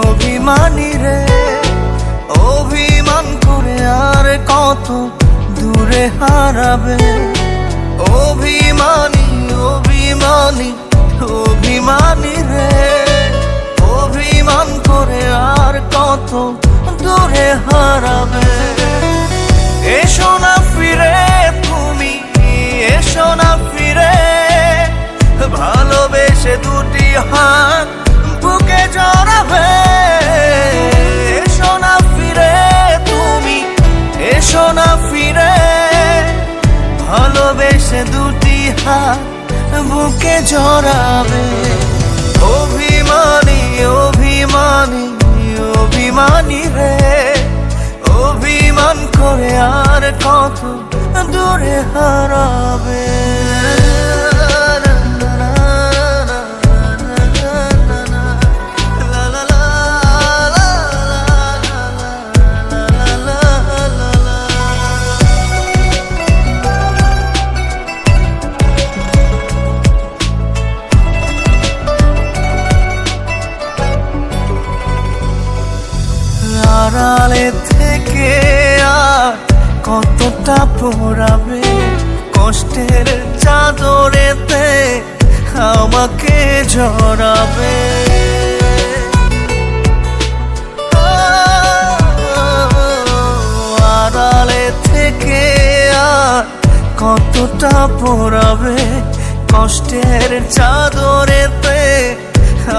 অভিমানী রে, অভিমান করে আর কত দূরে হারাবে। অভিমানী অভিমানী অভিমানী রে, অভিমান করে আর কত দূরে হারাবে। এসো না ফিরে তুমি, এসো না ফিরে, ভালোবেসে দুটি হাত বুকে জড়াবে। এসো না ফিরে তুমি, এসো না ফিরে, ভালোবেসে দুটি হাত বুকে জড়াবে। অভিমানী অভিমানী অভিমানী রে, অভিমান করে আর কত দূরে হারাবে। আড়ালে থেকে আর কতটা পোড়াবে, কষ্টের চাদরেতে আমাকে জড়াবে। আড়ালে থেকে আর কতটা পোড়াবে, কষ্টের চাদরেতে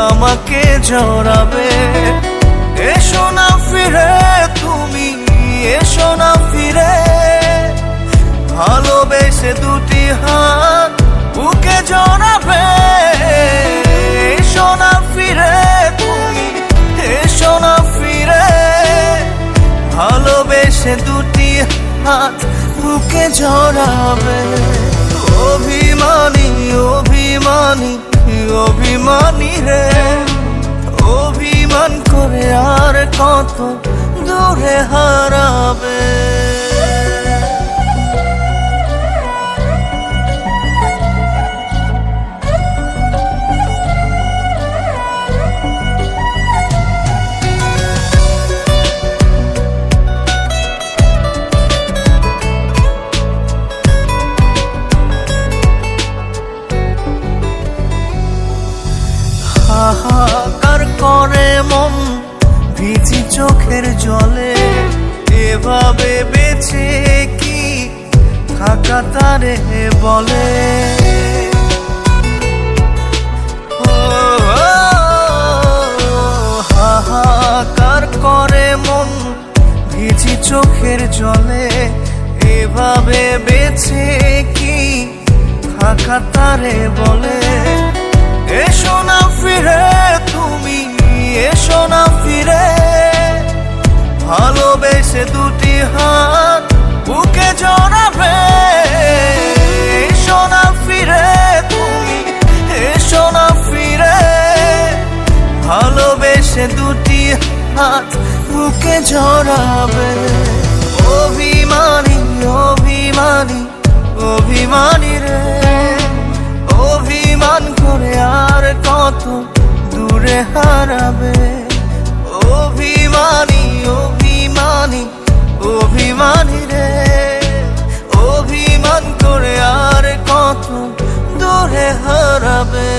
আমাকে জড়াবে। এসো না ফিরে তুমি, এসো না ফিরে, ভালোবেসে দুটি হাত বুকে জড়াবে। এসো না ফিরে তুমি, এসো না ফিরে, ভালোবেসে দুটি হাত বুকে জড়াবে। অভিমানী অভিমানী অভিমানী রে, অভিমান করে আর কত দূরে হারাবে। হাহাকার করে মন ভিজি চোখের জলে, এভাবে বেঁচে কি থাকা তারে বলে। হাহাকার করে মন ভিজি চোখের জলে, এভাবে বেঁচে কি থাকা তারে বলে। এসো না ফিরে তুমি, এসো না ফিরে, ভালোবেসে দুটি হাত বুকে জড়াবে। এসো না ফিরে তুমি, এসো না ফিরে, ভালোবেসে দুটি হাত বুকে জড়াবে। অভিমানী অভিমানী অভিমানী রে, অভিমান করে আর কত দূরে হারাবে। অভিমানী অভিমানী অভিমানী রে, অভিমান করে আর কত দূরে হারাবে।